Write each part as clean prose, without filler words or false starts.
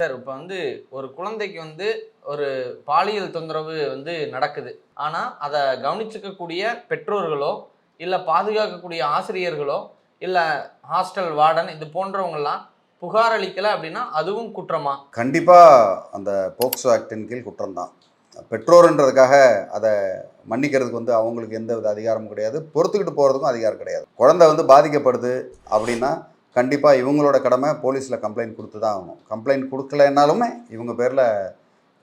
Sir இப்போ ஒரு குழந்தைக்கு ஒரு பாலியல் தொந்தரவு நடக்குது. ஆனா அதை கவனிச்சுக்கக்கூடிய பெற்றோர்களோ இல்ல பாதுகாக்கக்கூடிய ஆசிரியர்களோ இல்ல ஹாஸ்டல் வார்டன் இது போன்றவங்கலாம் புகார் அளிக்கல அப்படின்னா அதுவும் குற்றமா? கண்டிப்பா அந்த போக்சோ ஆக்டின் கீழ் குற்றம் தான். பெற்றோர்ன்றதுக்காக அதை மன்னிக்கிறதுக்கு அவங்களுக்கு எந்த வித அதிகாரமும் கிடையாது. பொறுத்துக்கிட்டு போகிறதுக்கும் அதிகாரம் கிடையாது. குழந்தை பாதிக்கப்படுது அப்படின்னா கண்டிப்பாக இவங்களோட கடமை போலீஸில் கம்ப்ளைண்ட் கொடுத்து தான் ஆகணும். கம்ப்ளைண்ட் கொடுக்கலைன்னாலுமே இவங்க பேரில்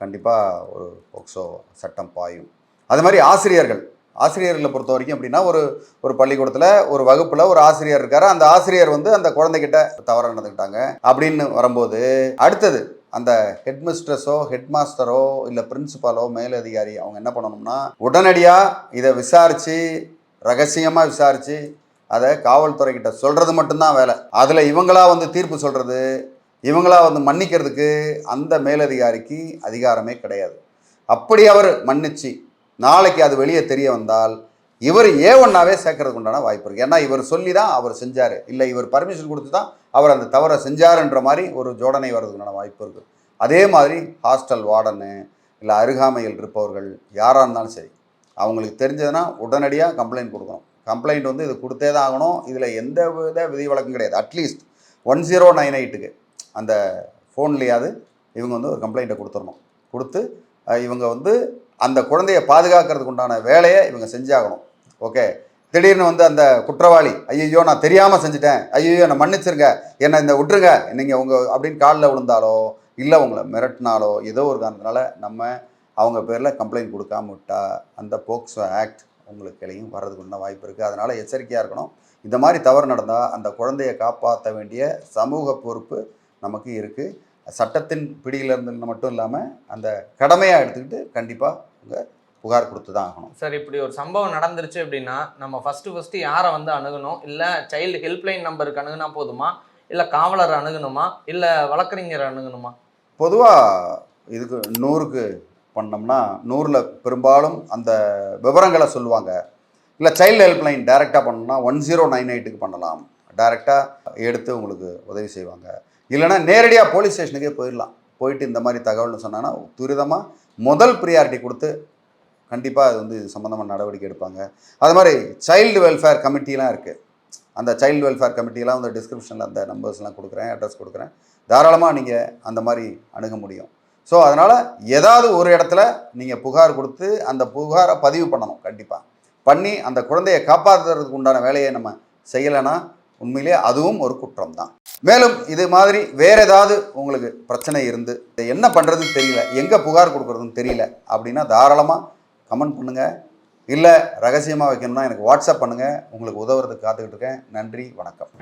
கண்டிப்பாக ஒரு போக்சோ சட்டம் பாயும். அது மாதிரி ஆசிரியர்களை பொறுத்த வரைக்கும் அப்படின்னா ஒரு பள்ளிக்கூடத்தில் ஒரு வகுப்பில் ஒரு ஆசிரியர் இருக்கார். அந்த ஆசிரியர் அந்த குழந்தைகிட்ட தவறாக நடந்துக்கிட்டாங்க அப்படின்னு வரும்போது அடுத்தது அந்த ஹெட் மிஸ்ட்ரஸோ ஹெட் மாஸ்டரோ இல்லை பிரின்சிபாலோ மேலதிகாரி அவங்க என்ன பண்ணணும்னா உடனடியாக இதை விசாரித்து ரகசியமாக விசாரித்து அதை காவல்துறைக்கிட்ட சொல்கிறது மட்டும்தான் வேலை. அதில் இவங்களா தீர்ப்பு சொல்கிறது, இவங்களா மன்னிக்கிறதுக்கு அந்த மேலதிகாரிக்கு அதிகாரமே கிடையாது. அப்படி அவர் மன்னிச்சு நாளைக்கு அது வெளியே தெரிய வந்தால் இவர் A1ஆவே சேர்க்கறதுக்கு உண்டான வாய்ப்பு இருக்குது. ஏன்னா இவர் சொல்லி தான் அவர் செஞ்சார், இல்லை இவர் பர்மிஷன் கொடுத்து தான் அவர் அந்த தவறை செஞ்சாருன்ற மாதிரி ஒரு ஜோடனை வர்றதுக்குண்டான வாய்ப்பு இருக்குது. அதே மாதிரி ஹாஸ்டல் வார்டனு இல்லை அருகாமையில் இருப்பவர்கள் யாராக இருந்தாலும் சரி, அவங்களுக்கு தெரிஞ்சதுன்னா உடனடியாக கம்ப்ளைண்ட் கொடுக்கணும். கம்ப்ளைண்ட் இது கொடுத்தே தான் ஆகணும். இதில் எந்த வித விதிவிலக்கும் கிடையாது. அட்லீஸ்ட் 1098க்கு அந்த ஃபோன்லேயாவது இவங்க ஒரு கம்ப்ளைண்ட்டை கொடுத்துடணும். கொடுத்து இவங்க அந்த குழந்தையை பாதுகாக்கிறதுக்கு உண்டான வேலையை இவங்க செஞ்சாகணும். ஓகே, திடீர்னு அந்த குற்றவாளி ஐயோ நான் தெரியாமல் செஞ்சுட்டேன், ஐயோ என்னை மன்னிச்சிருங்க, என்னை இந்த விட்டுருங்க நீங்கள் அப்படின்னு காலில் விழுந்தாலோ இல்லை உங்களை மிரட்டினாலோ ஏதோ ஒரு காரணத்தினால நம்ம அவங்க பேரில் கம்ப்ளைண்ட் கொடுக்காம விட்டால் அந்த போக்சோ ஆக்ட் உங்களுக்கு கிளையும் வர்றதுக்கு உண்டான வாய்ப்பு இருக்குது. அதனால் எச்சரிக்கையாக இருக்கணும். இந்த மாதிரி தவறு நடந்தால் அந்த குழந்தையை காப்பாற்ற வேண்டிய சமூக பொறுப்பு நமக்கு இருக்குது. சட்டத்தின் பிடியிலிருந்து மட்டும் இல்லாமல் அந்த கடமையாக எடுத்துக்கிட்டு கண்டிப்பாக உங்கள் புகார் கொடுத்து தான் ஆகணும். சார், இப்படி ஒரு சம்பவம் நடந்துருச்சு அப்படின்னா நம்ம ஃபஸ்ட்டு யாரை அணுகணும்? இல்லை சைல்டு ஹெல்ப்லைன் நம்பருக்கு அணுகுனா போதுமா, இல்லை காவலர் அணுகணுமா, இல்லை வழக்கறிஞர் அணுகணுமா? பொதுவாக இதுக்கு 100க்கு பண்ணோம்னா 100ல் பெரும்பாலும் அந்த விவரங்களை சொல்லுவாங்க. இல்லை சைல்டு ஹெல்ப்லைன் டைரெக்டாக பண்ணோம்னா 1098க்கு பண்ணலாம். டைரெக்டாக எடுத்து உங்களுக்கு உதவி செய்வாங்க. இல்லைனா நேரடியாக போலீஸ் ஸ்டேஷனுக்கே போயிடலாம். போயிட்டு இந்த மாதிரி தகவல்னு சொன்னாங்கன்னா துரிதமாக முதல் ப்ரியாரிட்டி கொடுத்து கண்டிப்பாக அது இது சம்மந்தமாக நடவடிக்கை எடுப்பாங்க. அது மாதிரி சைல்டு வெல்ஃபேர் கமிட்டிலாம் இருக்குது. அந்த சைல்டு வெல்ஃபேர் கமிட்டிலாம் டிஸ்கிரிப்ஷனில் அந்த நம்பர்ஸ்லாம் கொடுக்குறேன், அட்ரஸ் கொடுக்குறேன். தாராளமாக நீங்கள் அந்த மாதிரி அணுக முடியும். ஸோ அதனால் ஏதாவது ஒரு இடத்துல நீங்கள் புகார் கொடுத்து அந்த புகாரை பதிவு பண்ணணும். கண்டிப்பாக பண்ணி அந்த குழந்தையை காப்பாற்றுறதுக்கு உண்டான வேலையை நம்ம செய்யலைன்னா உண்மையிலே அதுவும் ஒரு குற்றம் தான். மேலும் இது மாதிரி வேறு ஏதாவது உங்களுக்கு பிரச்சனை இருந்து என்ன பண்ணுறதுன்னு தெரியல, எங்கே புகார் கொடுக்குறதுன்னு தெரியல அப்படின்னா தாராளமாக கமெண்ட் பண்ணுங்கள். இல்லை ரகசியமாக வைக்கணும்னா எனக்கு வாட்ஸ்அப் பண்ணுங்கள். உங்களுக்கு உதவுறதுக்கு காத்துக்கிட்டு இருக்கேன். நன்றி, வணக்கம்.